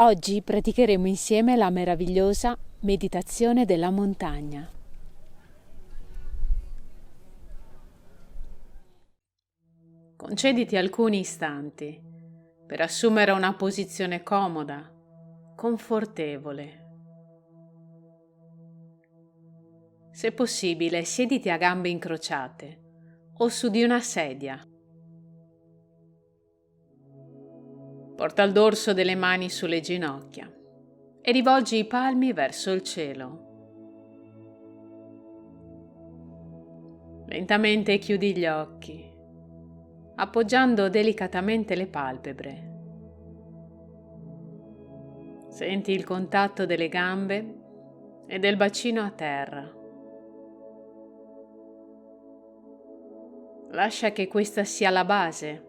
Oggi praticheremo insieme la meravigliosa meditazione della montagna. Concediti alcuni istanti per assumere una posizione comoda, confortevole. Se possibile, siediti a gambe incrociate o su di una sedia. Porta il dorso delle mani sulle ginocchia e rivolgi i palmi verso il cielo. Lentamente chiudi gli occhi, appoggiando delicatamente le palpebre. Senti il contatto delle gambe e del bacino a terra. Lascia che questa sia la base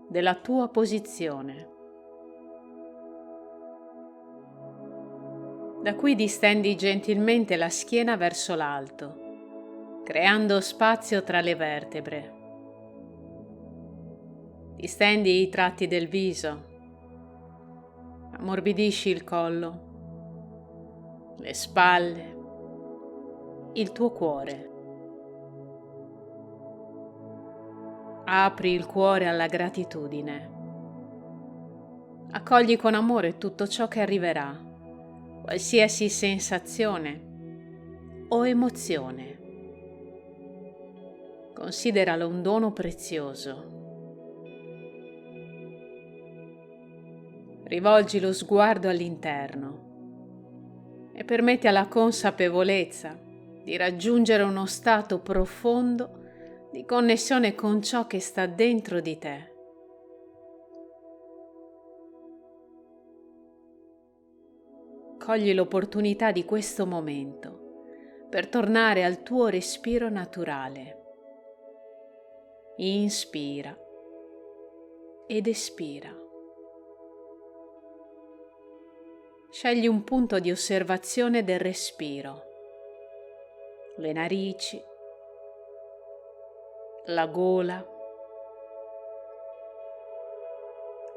della tua posizione. Da qui distendi gentilmente la schiena verso l'alto, creando spazio tra le vertebre. Distendi i tratti del viso, ammorbidisci il collo, le spalle, il tuo cuore. Apri il cuore alla gratitudine. Accogli con amore tutto ciò che arriverà, qualsiasi sensazione o emozione. Consideralo un dono prezioso. Rivolgi lo sguardo all'interno e permetti alla consapevolezza di raggiungere uno stato profondo di connessione con ciò che sta dentro di te. Cogli l'opportunità di questo momento per tornare al tuo respiro naturale. Inspira ed espira. Scegli un punto di osservazione del respiro. Le narici, la gola,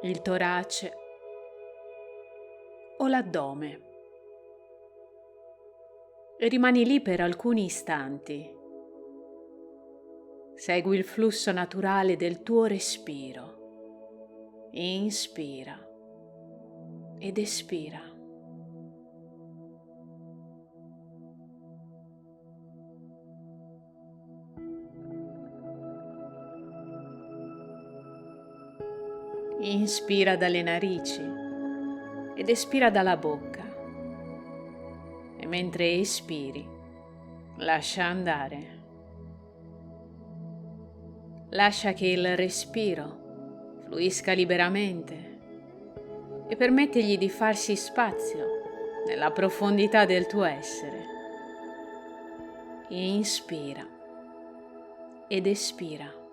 il torace o l'addome. E rimani lì per alcuni istanti. Segui il flusso naturale del tuo respiro. Inspira ed espira. Inspira dalle narici ed espira dalla bocca. E mentre espiri, lascia andare. Lascia che il respiro fluisca liberamente e permettigli di farsi spazio nella profondità del tuo essere. Inspira ed espira.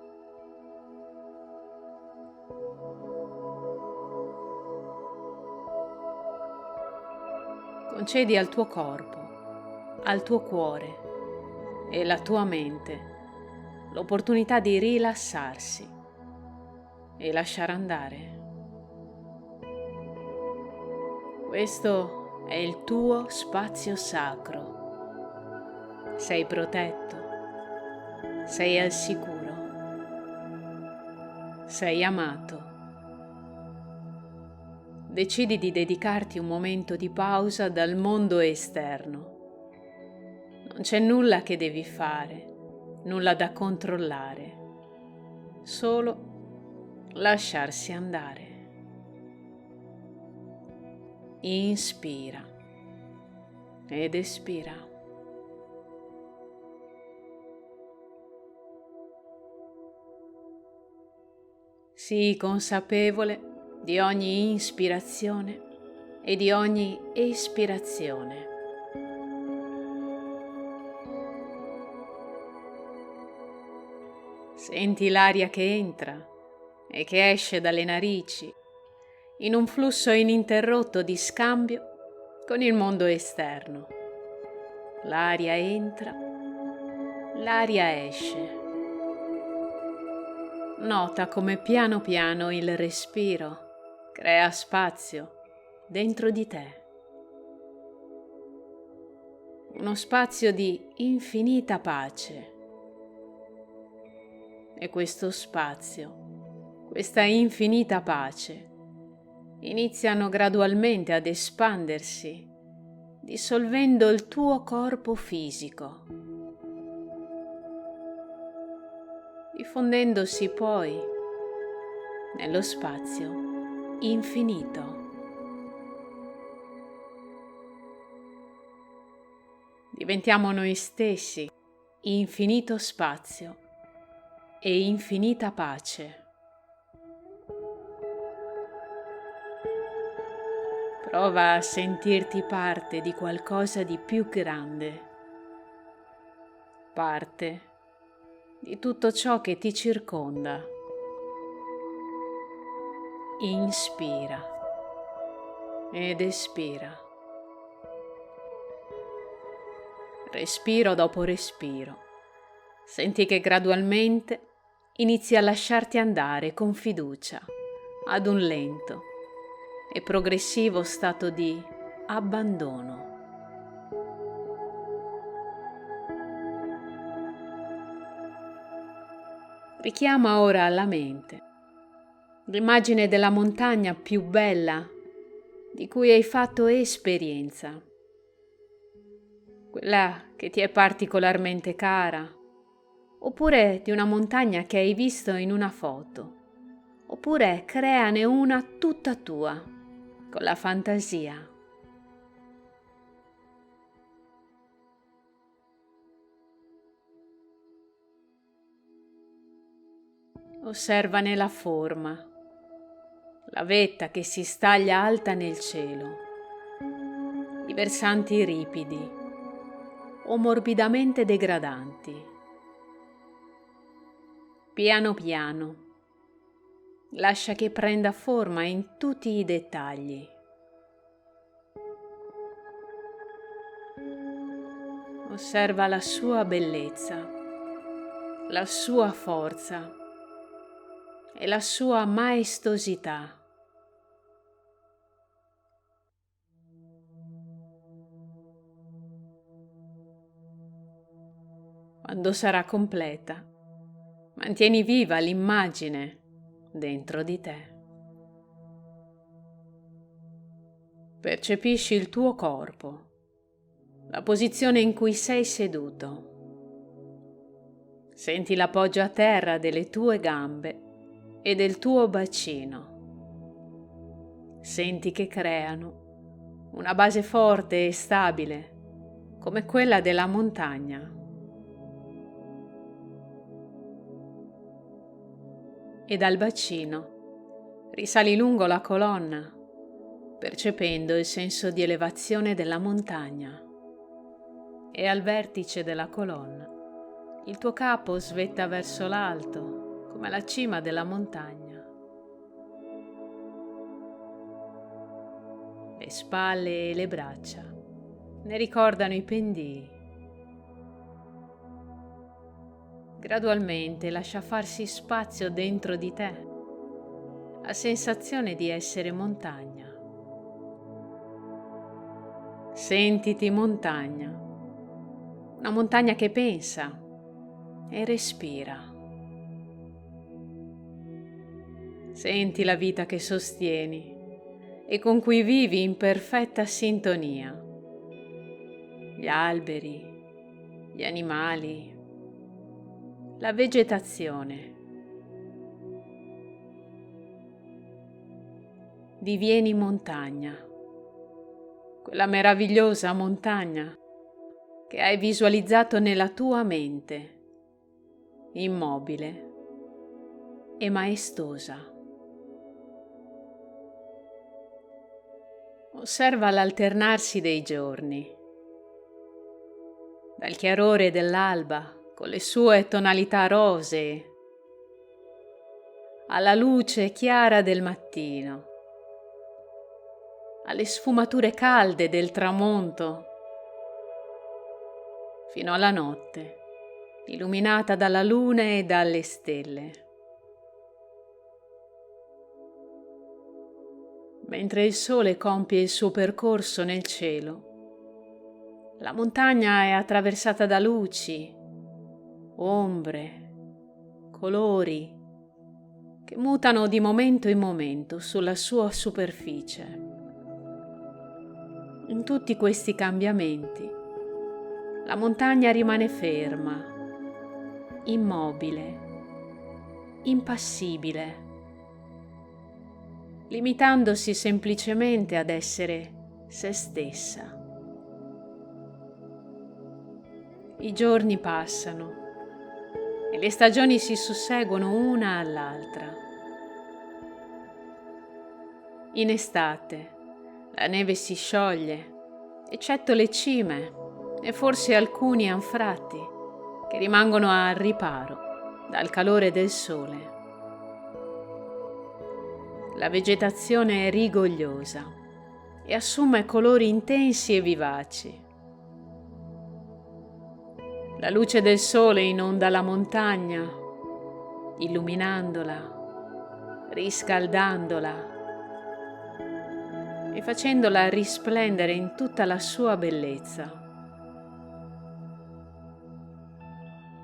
Concedi al tuo corpo, al tuo cuore e alla tua mente l'opportunità di rilassarsi e lasciare andare. Questo è il tuo spazio sacro. Sei protetto, sei al sicuro, sei amato. Decidi di dedicarti un momento di pausa dal mondo esterno. Non c'è nulla che devi fare, nulla da controllare, solo lasciarsi andare. Inspira ed espira. Sii consapevole di ogni ispirazione e di ogni espirazione. Senti l'aria che entra e che esce dalle narici in un flusso ininterrotto di scambio con il mondo esterno. L'aria entra, l'aria esce. Nota come piano piano il respiro crea spazio dentro di te. Uno spazio di infinita pace. E questo spazio, questa infinita pace, iniziano gradualmente ad espandersi, dissolvendo il tuo corpo fisico, diffondendosi poi nello spazio infinito. Diventiamo noi stessi infinito spazio e infinita pace. Prova a sentirti parte di qualcosa di più grande, parte di tutto ciò che ti circonda. Inspira ed espira. Respiro dopo respiro. Senti che gradualmente inizi a lasciarti andare con fiducia ad un lento e progressivo stato di abbandono. Richiama ora alla mente l'immagine della montagna più bella di cui hai fatto esperienza, quella che ti è particolarmente cara, oppure di una montagna che hai visto in una foto, oppure creane una tutta tua, con la fantasia. Osservane la forma, la vetta che si staglia alta nel cielo, i versanti ripidi o morbidamente degradanti. Piano piano, lascia che prenda forma in tutti i dettagli. Osserva la sua bellezza, la sua forza e la sua maestosità. Quando sarà completa, mantieni viva l'immagine dentro di te. Percepisci il tuo corpo, la posizione in cui sei seduto. Senti l'appoggio a terra delle tue gambe e del tuo bacino. Senti che creano una base forte e stabile, come quella della montagna. E dal bacino risali lungo la colonna, percependo il senso di elevazione della montagna. E al vertice della colonna il tuo capo svetta verso l'alto, come la cima della montagna. Le spalle e le braccia ne ricordano i pendii. Gradualmente lascia farsi spazio dentro di te la sensazione di essere montagna. Sentiti montagna, una montagna che pensa e respira. Senti la vita che sostieni e con cui vivi in perfetta sintonia. Gli alberi, gli animali, la vegetazione. Divieni montagna, quella meravigliosa montagna che hai visualizzato nella tua mente, immobile e maestosa. Osserva l'alternarsi dei giorni, dal chiarore dell'alba con le sue tonalità rosee, alla luce chiara del mattino, alle sfumature calde del tramonto, fino alla notte, illuminata dalla luna e dalle stelle. mentre il sole compie il suo percorso nel cielo. La montagna è attraversata da luci, ombre, colori che mutano di momento in momento sulla sua superficie. In tutti questi cambiamenti, la montagna rimane ferma, immobile, impassibile, limitandosi semplicemente ad essere se stessa. I giorni passano e le stagioni si susseguono una all'altra. In estate la neve si scioglie, eccetto le cime e forse alcuni anfratti che rimangono al riparo dal calore del sole. La vegetazione è rigogliosa e assume colori intensi e vivaci. La luce del sole inonda la montagna, illuminandola, riscaldandola e facendola risplendere in tutta la sua bellezza.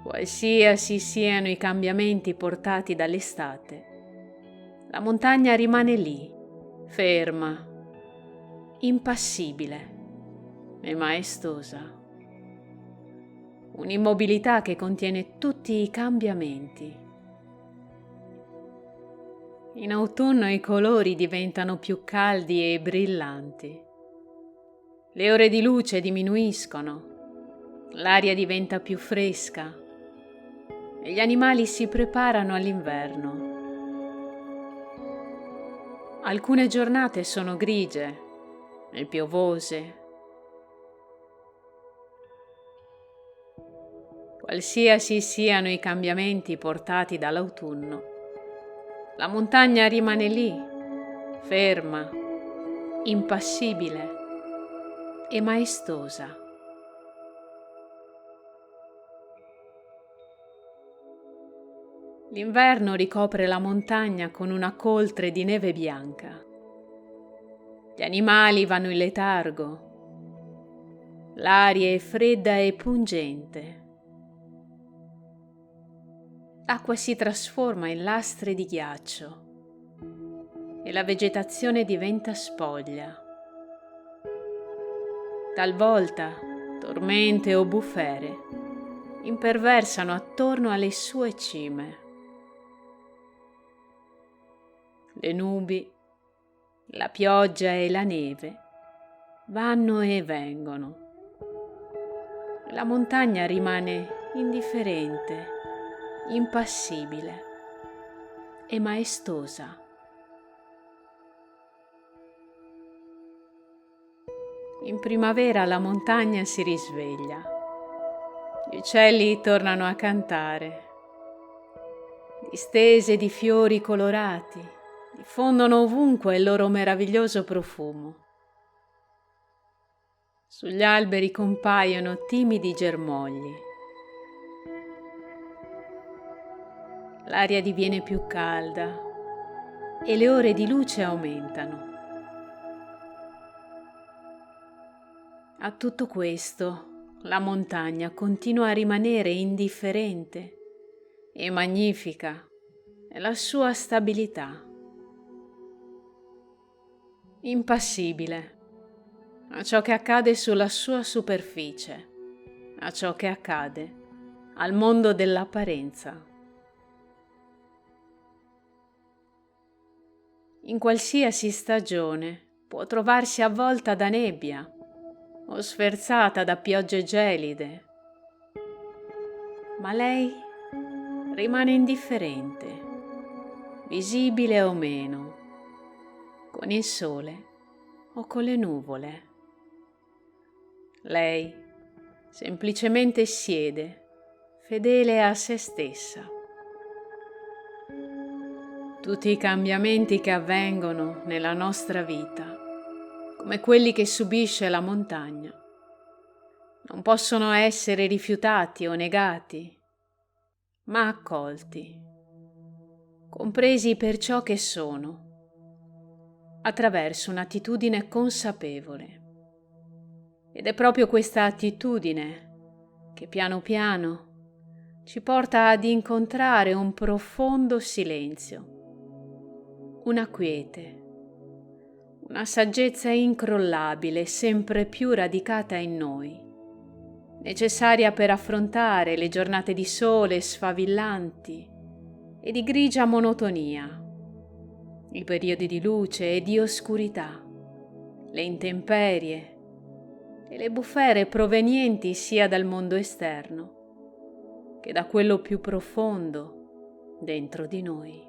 Qualsiasi siano i cambiamenti portati dall'estate, la montagna rimane lì, ferma, impassibile e maestosa. Un'immobilità che contiene tutti i cambiamenti. In autunno i colori diventano più caldi e brillanti. Le ore di luce diminuiscono, l'aria diventa più fresca e gli animali si preparano all'inverno. Alcune giornate sono grigie e piovose. Qualsiasi siano i cambiamenti portati dall'autunno, la montagna rimane lì, ferma, impassibile e maestosa. L'inverno ricopre la montagna con una coltre di neve bianca. Gli animali vanno in letargo. L'aria è fredda e pungente. L'acqua si trasforma in lastre di ghiaccio e la vegetazione diventa spoglia. Talvolta tormente o bufere imperversano attorno alle sue cime. Le nubi, la pioggia e la neve vanno e vengono. La montagna rimane indifferente, impassibile e maestosa. In primavera la montagna si risveglia. Gli uccelli tornano a cantare. Distese di fiori colorati diffondono ovunque il loro meraviglioso profumo. Sugli alberi compaiono timidi germogli. L'aria diviene più calda e le ore di luce aumentano. A tutto questo, la montagna continua a rimanere indifferente e magnifica nella sua stabilità. Impassibile a ciò che accade sulla sua superficie, a ciò che accade al mondo dell'apparenza. In qualsiasi stagione può trovarsi avvolta da nebbia o sferzata da piogge gelide, ma lei rimane indifferente, visibile o meno, con il sole o con le nuvole. Lei semplicemente siede, fedele a se stessa. Tutti i cambiamenti che avvengono nella nostra vita, come quelli che subisce la montagna, non possono essere rifiutati o negati, ma accolti, compresi per ciò che sono, attraverso un'attitudine consapevole. Ed è proprio questa attitudine che piano piano ci porta ad incontrare un profondo silenzio, una quiete, una saggezza incrollabile, sempre più radicata in noi, necessaria per affrontare le giornate di sole sfavillanti e di grigia monotonia, i periodi di luce e di oscurità, le intemperie e le bufere provenienti sia dal mondo esterno che da quello più profondo dentro di noi.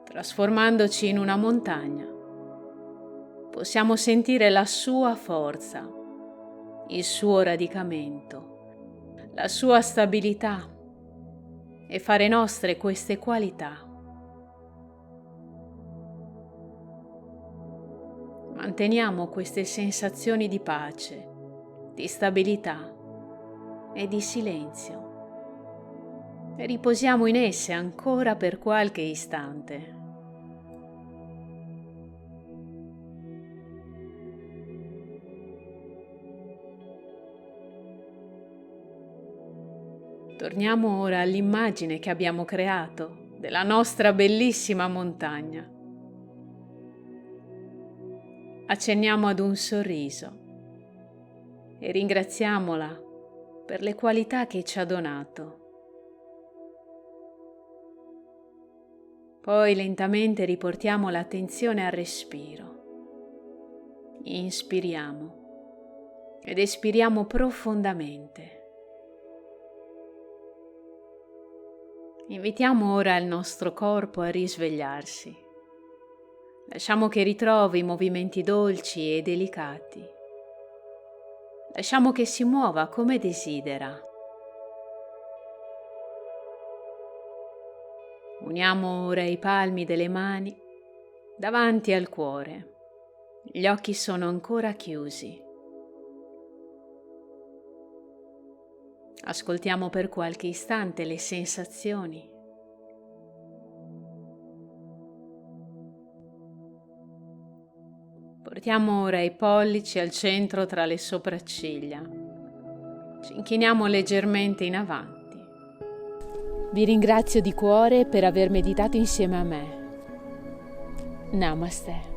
Trasformandoci in una montagna, possiamo sentire la sua forza, il suo radicamento, la sua stabilità e fare nostre queste qualità. Manteniamo queste sensazioni di pace, di stabilità e di silenzio e riposiamo in esse ancora per qualche istante. Torniamo ora all'immagine che abbiamo creato della nostra bellissima montagna. Accenniamo ad un sorriso e ringraziamola per le qualità che ci ha donato. Poi lentamente riportiamo l'attenzione al respiro. Inspiriamo ed espiriamo profondamente. Invitiamo ora il nostro corpo a risvegliarsi. Lasciamo che ritrovi i movimenti dolci e delicati. Lasciamo che si muova come desidera. Uniamo ora i palmi delle mani davanti al cuore. Gli occhi sono ancora chiusi. Ascoltiamo per qualche istante le sensazioni. Portiamo ora i pollici al centro tra le sopracciglia. Ci inchiniamo leggermente in avanti. Vi ringrazio di cuore per aver meditato insieme a me. Namaste.